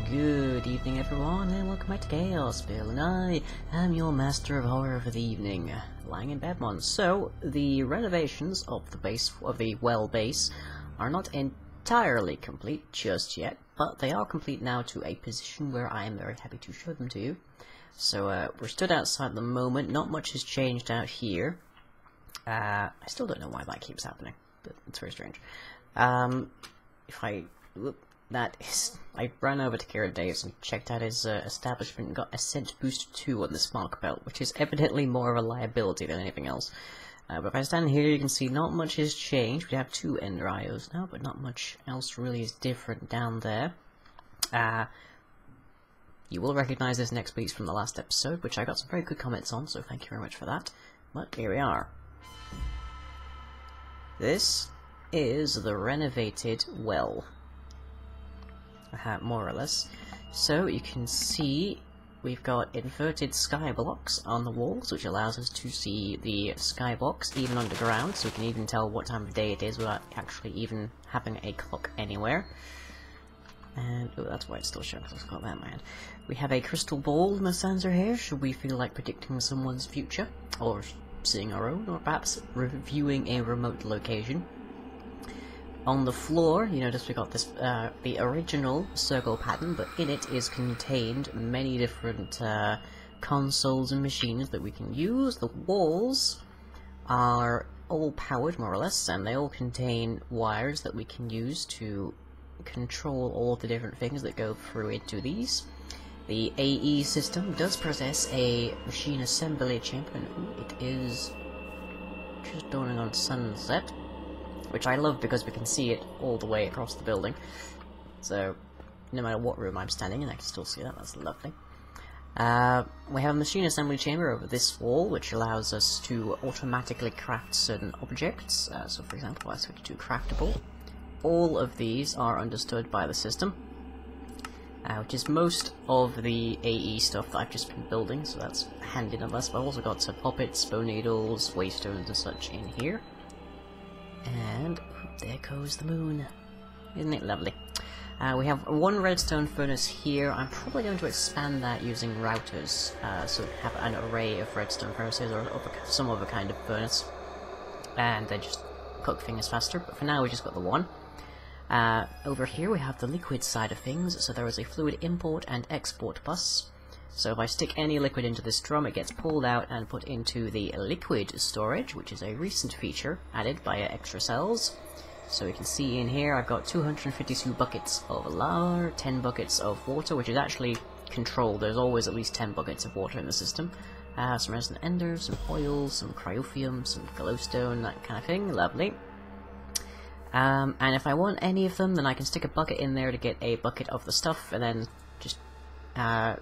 Good evening everyone, and welcome back to Chaosville, and I am your master of horror for the evening, lying in Bedmont. So, the renovations of the base, of the well base, are not entirely complete just yet, but they are complete now to a position where I am very happy to show them to you. So, we're stood outside at the moment, not much has changed out here. I still don't know why that keeps happening, but it's very strange. I ran over to Kira Davis and checked out his establishment and got Ascent Boost 2 on the Spark Belt, which is evidently more of a liability than anything else. But if I stand here, you can see not much has changed. We have 2 Ender IOs now, but not much else really is different down there. You will recognise this next piece from the last episode, which I got some very good comments on, so thank you very much for that. But here we are. This is the renovated well. More or less. So you can see we've got inverted sky blocks on the walls, which allows us to see the skybox even underground, so we can even tell what time of day it is without actually even having a clock anywhere. And oh, that's why it's still showing, because I've got that in my hand. We have a crystal ball in the sensor here, should we feel like predicting someone's future, or seeing our own, or perhaps reviewing a remote location. On the floor, you notice we got this, the original circle pattern, but in it is contained many different consoles and machines that we can use. The walls are all powered, more or less, and they all contain wires that we can use to control all the different things that go through into these. The AE system does possess a machine assembly chamber, and ooh, it is just dawning on sunset, which I love because we can see it all the way across the building. So, no matter what room I'm standing in, I can still see that. That's lovely. We have a machine assembly chamber over this wall, which allows us to automatically craft certain objects. So, for example, I switch to craftable. All of these are understood by the system, which is most of the AE stuff that I've just been building, so that's handy nonetheless. But I've also got some poppets, bone needles, waystones and such in here. And there goes the moon. Isn't it lovely? We have one redstone furnace here. I'm probably going to expand that using routers, so we have an array of redstone furnaces or some other kind of furnace, and then just cook things faster. But for now, we just got the one. Over here, we have the liquid side of things. So there is a fluid import and export bus. So if I stick any liquid into this drum, it gets pulled out and put into the liquid storage, which is a recent feature added by extra cells. So you can see in here I've got 252 buckets of lava, 10 buckets of water, which is actually controlled. There's always at least 10 buckets of water in the system. Some resonant ender, some oil, some cryophium, some glowstone, that kind of thing. Lovely. And if I want any of them, then I can stick a bucket in there to get a bucket of the stuff, and then just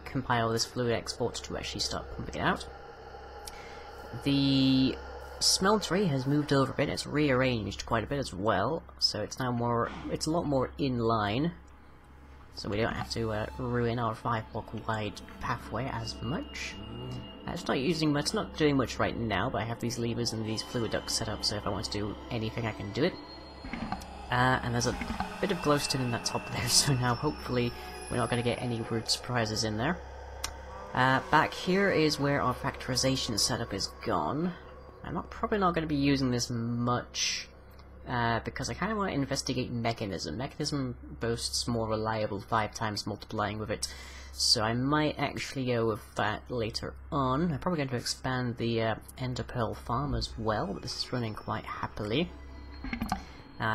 compile this fluid export to actually start pumping it out. The smeltery has moved over a bit. It's rearranged quite a bit as well, so it's now it's a lot more in line, so we don't have to ruin our 5-block wide pathway as much. It's not doing much right now, but I have these levers and these fluid ducts set up, so if I want to do anything I can do it. And there's a bit of glowstone in that top there, so now hopefully we're not going to get any weird surprises in there. Back here is where our factorization setup is gone. I'm probably not going to be using this much, because I kind of want to investigate Mechanism. Mechanism boasts more reliable 5x multiplying with it, so I might actually go with that later on. I'm probably going to expand the Ender Pearl farm as well, but this is running quite happily.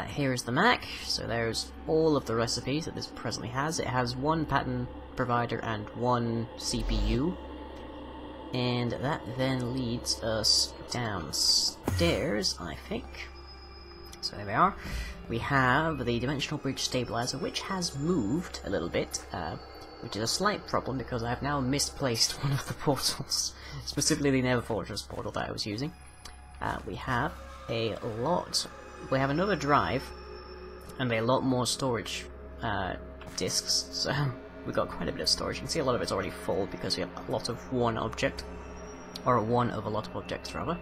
Here's the Mac, so there's all of the recipes that this presently has. It has one pattern provider and one CPU, and that then leads us downstairs, I think. So there we are. We have the Dimensional Breach Stabilizer, which has moved a little bit, which is a slight problem because I have now misplaced one of the portals, specifically the Nether Fortress portal that I was using. We have another drive, and a lot more storage disks, so we've got quite a bit of storage. You can see a lot of it's already full because we have a lot of one object, or one of a lot of objects rather.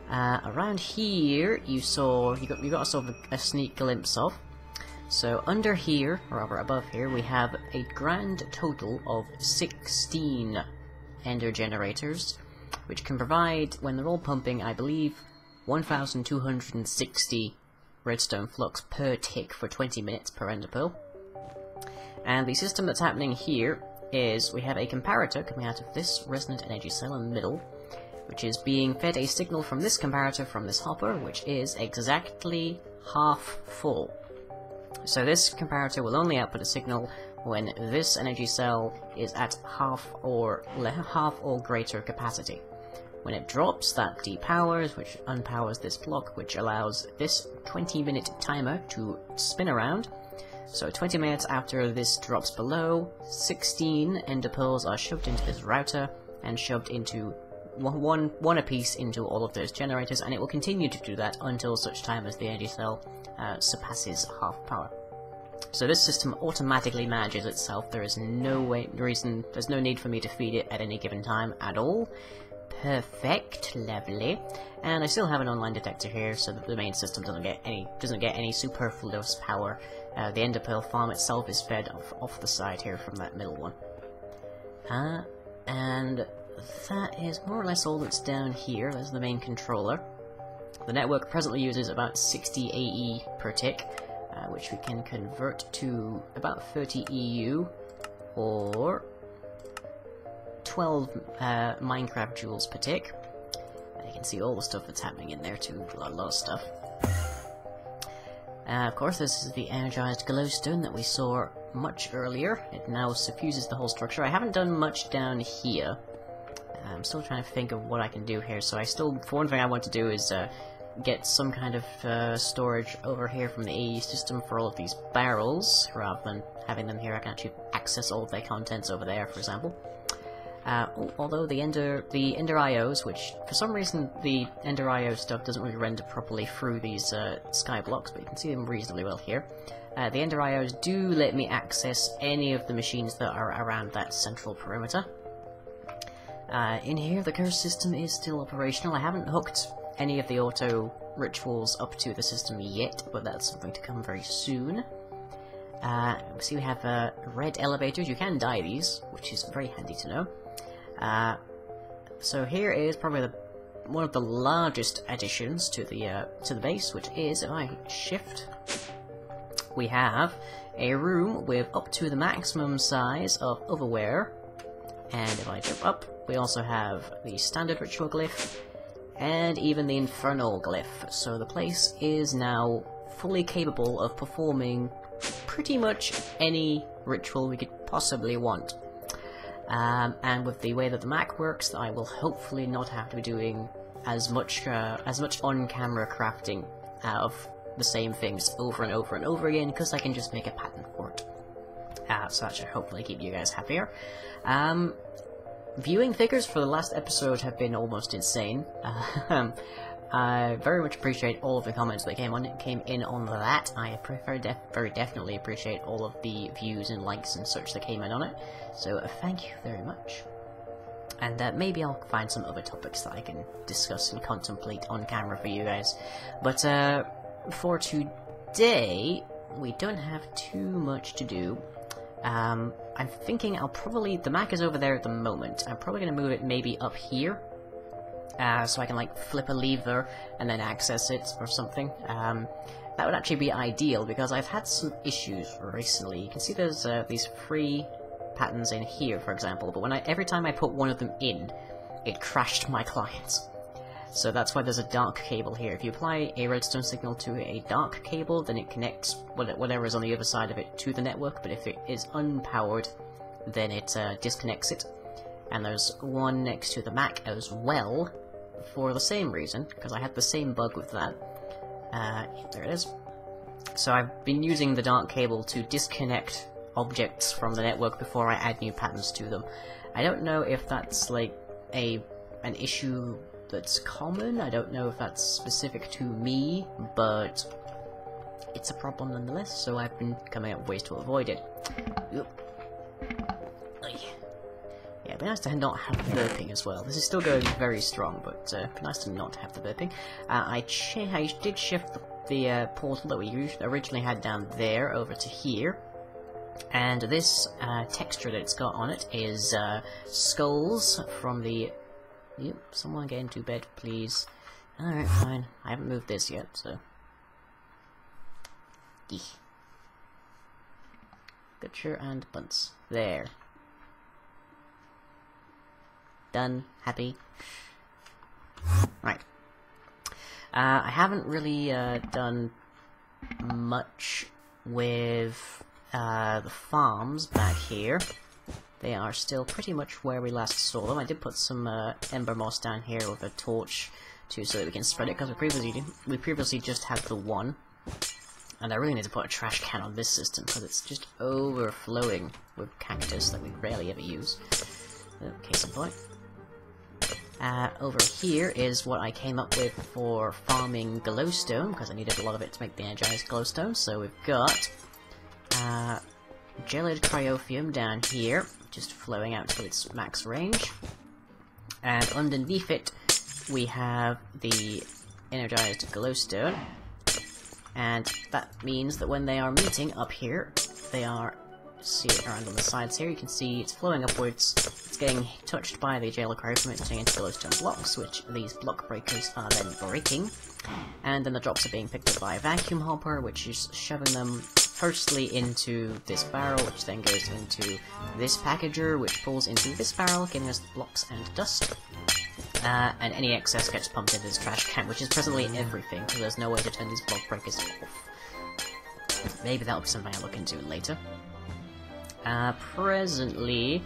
Around here you got a sort of a sneak glimpse of So under here, or rather above here, we have a grand total of 16 ender generators, which can provide, when they're all pumping, I believe, 1,260 redstone flux per tick for 20 minutes per ender pearl. And the system that's happening here is we have a comparator coming out of this resonant energy cell in the middle, which is being fed a signal from this comparator from this hopper, which is exactly half full. So this comparator will only output a signal when this energy cell is at half or greater capacity. When it drops, that depowers, which unpowers this block, which allows this 20-minute timer to spin around. So 20 minutes after this drops below, 16 ender pearls are shoved into this router and shoved into one apiece into all of those generators, and it will continue to do that until such time as the energy cell surpasses half power. So this system automatically manages itself. There is there's no need for me to feed it at any given time at all. Perfect, lovely. And I still have an online detector here, so that the main system doesn't get any superfluous power. The ender pearl farm itself is fed off the side here from that middle one. And that is more or less all that's down here. There's the main controller. The network presently uses about 60 AE per tick, which we can convert to about 30 EU, or 12 Minecraft joules per tick. And you can see all the stuff that's happening in there too, a lot of stuff. Of course, this is the energized glowstone that we saw much earlier. It now suffuses the whole structure. I haven't done much down here. I'm still trying to think of what I can do here, so for one thing I want to do is get some kind of storage over here from the AE system for all of these barrels, rather than having them here. I can actually access all of their contents over there, for example. Although the Ender IOs, which for some reason the Ender IO stuff doesn't really render properly through these sky blocks, but you can see them reasonably well here. The Ender IOs do let me access any of the machines that are around that central perimeter. In here, the curse system is still operational. I haven't hooked any of the auto rituals up to the system yet, but that's something to come very soon. See, we have red elevators. You can dye these, which is very handy to know. So here is probably one of the largest additions to the base, which is, if I shift, we have a room with up to the maximum size of otherware. And if I jump up, we also have the standard ritual glyph, and even the infernal glyph. So the place is now fully capable of performing pretty much any ritual we could possibly want. And with the way that the Mac works, I will hopefully not have to be doing as much on-camera crafting of the same things over and over and over again, because I can just make a pattern for it. So that should hopefully keep you guys happier. Viewing figures for the last episode have been almost insane. I very much appreciate all of the comments that came in on that. I very definitely appreciate all of the views and likes and such that came in on it. So thank you very much. And maybe I'll find some other topics that I can discuss and contemplate on camera for you guys. But for today, we don't have too much to do. I'm thinking the Mac is over there at the moment. I'm probably going to move it maybe up here, so I can like flip a lever and then access it or something. That would actually be ideal, because I've had some issues recently. You can see there's these free patterns in here, for example, but every time I put one of them in, it crashed my clients. So that's why there's a dark cable here. If you apply a redstone signal to a dark cable, then it connects whatever is on the other side of it to the network, but if it is unpowered, then it disconnects it. And there's one next to the Mac as well, for the same reason, because I had the same bug with that. There it is. So I've been using the dark cable to disconnect objects from the network before I add new patterns to them. I don't know if that's like an issue that's common. I don't know if that's specific to me, but it's a problem nonetheless, so I've been coming up with ways to avoid it. Yeah, it'd be nice to not have the burping as well. This is still going very strong, but it'd be nice to not have the burping. I did shift the portal that we originally had down there over to here. And this texture that it's got on it is skulls from the... Yep, someone get into bed, please. Alright, fine. I haven't moved this yet, so... Eeh. Butcher and bunts. There. Done. Happy. Right. I haven't really done much with the farms back here. They are still pretty much where we last saw them. I did put some ember moss down here with a torch too, so that we can spread it, because we previously just had the one. And I really need to put a trash can on this system, because it's just overflowing with cactus that we rarely ever use. Case in point. Over here is what I came up with for farming glowstone, because I needed a lot of it to make the energized glowstone. So we've got gelid cryophium down here, just flowing out to its max range. And underneath it, we have the energized glowstone. And that means that when they are meeting up here, they are, see it around on the sides here, you can see it's flowing upwards, it's getting touched by the gelid cryophium, it's turning into glowstone blocks, which these block breakers are then breaking. And then the drops are being picked up by a vacuum hopper, which is shoving them firstly into this barrel, which then goes into this packager, which pulls into this barrel, giving us the blocks and dust. And any excess gets pumped into this trash can, which is presently everything, so there's no way to turn these block breakers off. Maybe that'll be something I'll look into later. Presently,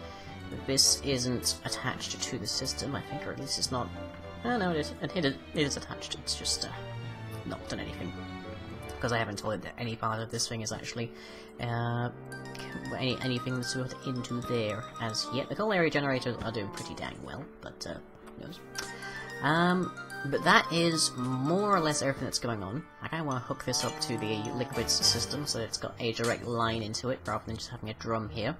this isn't attached to the system, I think, or at least it's not... Oh, no, it is attached, it's just not done anything. Because I haven't told it that any part of this thing is actually anything that's built into there as yet. The culinary generators are doing pretty dang well, but who knows. But that is more or less everything that's going on. I kind of want to hook this up to the liquids system so that it's got a direct line into it rather than just having a drum here.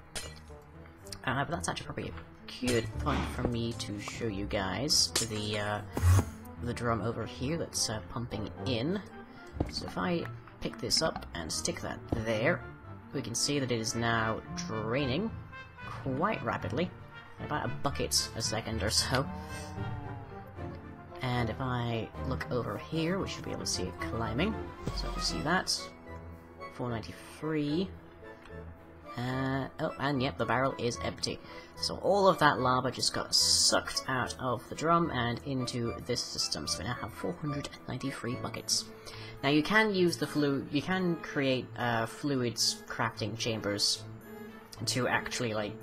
But that's actually probably a good point for me to show you guys the drum over here that's pumping in. So if I pick this up and stick that there, we can see that it is now draining quite rapidly, about a bucket a second or so. And if I look over here, we should be able to see it climbing. So you see that. 493. Oh, and yep, the barrel is empty. So all of that lava just got sucked out of the drum and into this system. So we now have 493 buckets. Now you can use the you can create fluids crafting chambers to actually like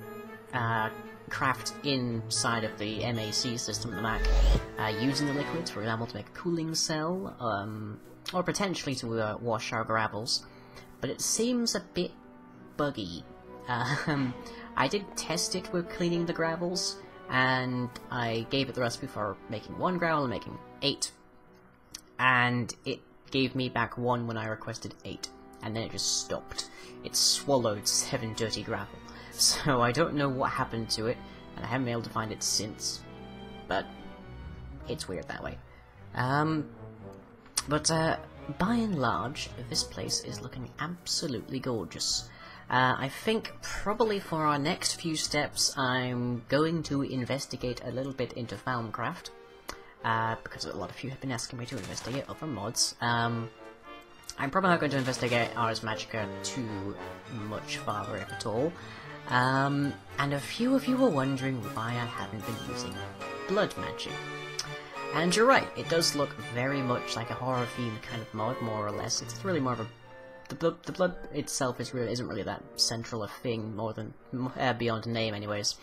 craft inside of the MAC system, the Mac, using the liquids, for example, to make a cooling cell, or potentially to wash our gravels. But it seems a bit buggy. I did test it with cleaning the gravels, and I gave it the recipe for making 1 gravel and making 8. And it gave me back 1 when I requested 8, and then it just stopped. It swallowed 7 dirty gravel. So I don't know what happened to it, and I haven't been able to find it since. But it's weird that way. But by and large, this place is looking absolutely gorgeous. I think probably for our next few steps, I'm going to investigate a little bit into Thalmcraft, because a lot of you have been asking me to investigate other mods. I'm probably not going to investigate Ars Magica too much farther, if at all. And a few of you were wondering why I haven't been using blood magic. And you're right, it does look very much like a horror-themed kind of mod, more or less. It's really more of a... The blood itself isn't really that central a thing, more than... beyond a name, anyways.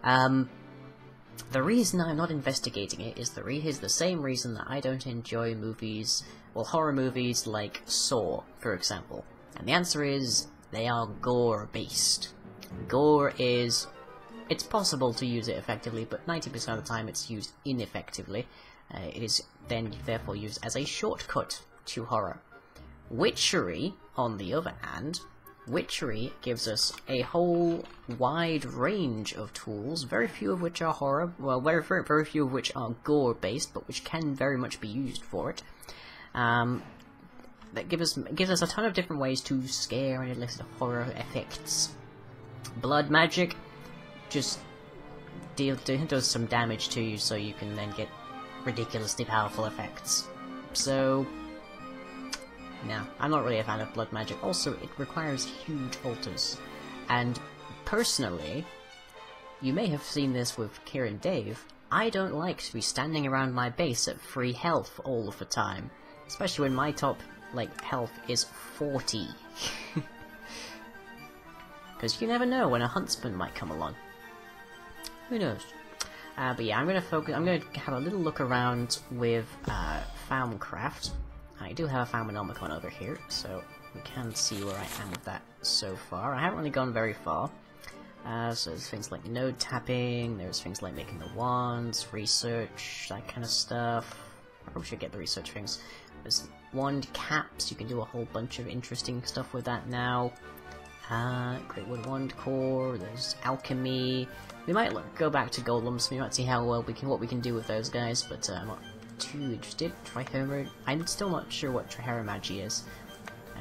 The reason I'm not investigating it is the same reason that I don't enjoy movies, well, horror movies like Saw, for example. And the answer is, they are gore-based. Gore is... it's possible to use it effectively, but 90% of the time it's used ineffectively. It is then therefore used as a shortcut to horror. Witchery, on the other hand, Witchery gives us a whole wide range of tools, very few of which are horror, well, very few of which are gore-based, but which can very much be used for it. that gives us a ton of different ways to scare and elicit horror effects. Blood magic just does some damage to you, so you can then get ridiculously powerful effects. So, no, I'm not really a fan of blood magic. Also, it requires huge altars, and personally, you may have seen this with Kieran Dave, I don't like to be standing around my base at free health all of the time, especially when my top, like, health is 40. Because you never know when a huntsman might come along. Who knows? But yeah, I'm gonna have a little look around with Farmcraft. I do have a Farmonomicon over here, so we can see where I am with that so far. I haven't really gone very far. So there's things like node tapping, there's things like making the wands, research, that kind of stuff. I probably should get the research things. There's wand caps, you can do a whole bunch of interesting stuff with that now. Great Wood Wand Core, there's alchemy. We might go back to golems, we might see how well what we can do with those guys, but I'm not too interested. Trihammer, I'm still not sure what Trihammermagy is.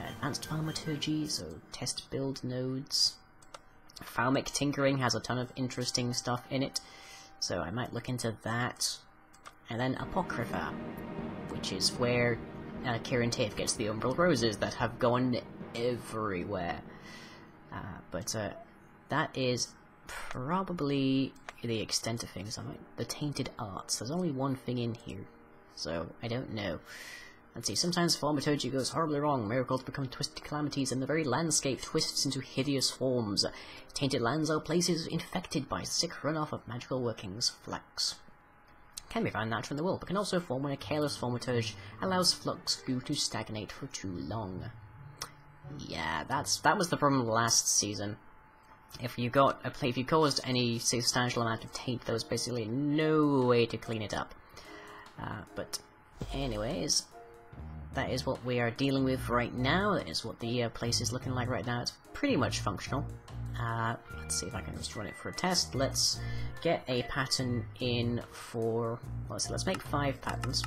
Advanced Thaumaturgy, so test build nodes. Phalmic Tinkering has a ton of interesting stuff in it, so I might look into that. And then Apocrypha, which is where Kieran Dave gets the Umbral Roses that have gone everywhere. But that is probably the extent of things. The Tainted Arts, there's only one thing in here, so I don't know. Let's see, sometimes thaumaturgy goes horribly wrong, miracles become twisted calamities, and the very landscape twists into hideous forms. Tainted lands are places infected by sick runoff of magical workings, flux. Can be found natural in the world, but can also form when a careless thaumaturge allows flux goo to stagnate for too long. Yeah, that was the problem last season. If you caused any substantial amount of taint, there was basically no way to clean it up. But anyways, that is what we are dealing with right now. That is what the place is looking like right now. It's pretty much functional. Let's see if I can just run it for a test. Let's get a pattern in for... Let's make 5 patterns.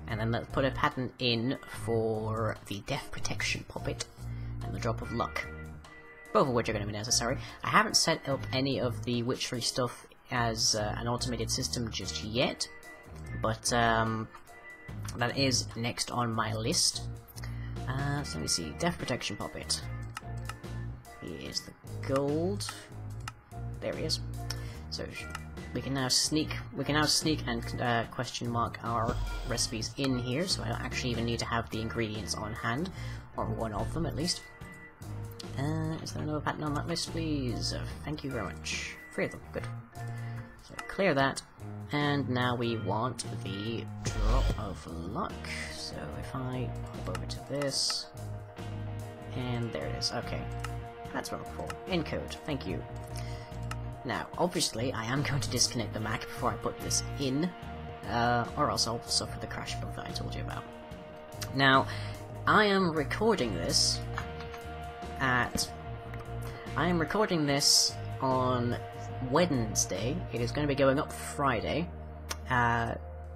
And then let's put a pattern in for the Death Protection Puppet and the Drop of Luck. Both of which are going to be necessary. I haven't set up any of the witchery stuff as an automated system just yet, but that is next on my list. So let me see. Death Protection Puppet. Here's the gold. There he is. So we can now sneak and question mark our recipes in here, so I don't actually even need to have the ingredients on hand, or one of them at least. Is there another pattern on that list, please? Thank you very much. 3 of them, good. So clear that, and now we want the Drop of Luck. So if I hop over to this, and there it is, okay. That's wonderful. Encode, thank you. Now, obviously, I am going to disconnect the Mac before I put this in, or else I'll suffer the crash bug that I told you about. Now, I am recording this on Wednesday. It is going to be going up Friday.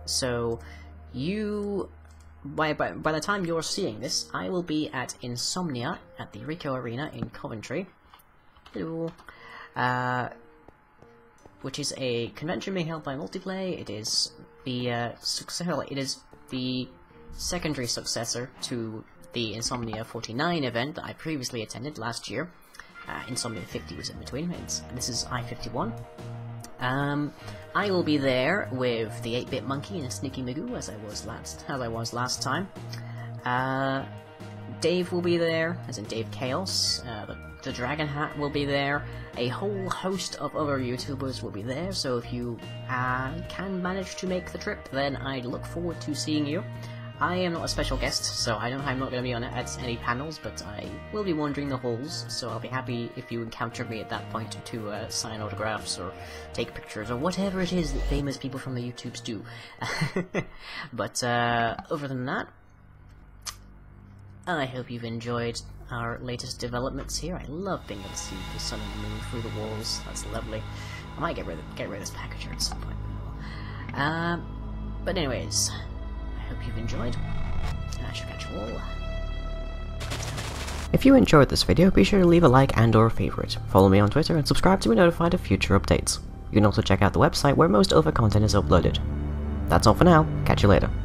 So you, by the time you're seeing this, I will be at Insomnia at the Rico Arena in Coventry. Hello. Which is a convention being held by Multiplay. It is the secondary successor to the Insomnia 49 event that I previously attended last year. Insomnia 50 was in between. This is I-51. I will be there with the 8-bit monkey and a sneaky Magoo as I was last time. Dave will be there, as in Dave Chaos. The Dragon Hat will be there. A whole host of other YouTubers will be there, so if you can manage to make the trip, then I look forward to seeing you. I am not a special guest, so I'm not going to be on at any panels, but I will be wandering the halls, so I'll be happy if you encounter me at that point to sign autographs or take pictures or whatever it is that famous people from the YouTubes do. But other than that, I hope you've enjoyed our latest developments here. I love being able to see the sun and the moon through the walls. That's lovely. I might get rid of this package at some point. But anyways, I hope you've enjoyed, I shall catch you all. If you enjoyed this video, be sure to leave a like and or a favourite. Follow me on Twitter and subscribe to be notified of future updates. You can also check out the website where most other content is uploaded. That's all for now, catch you later.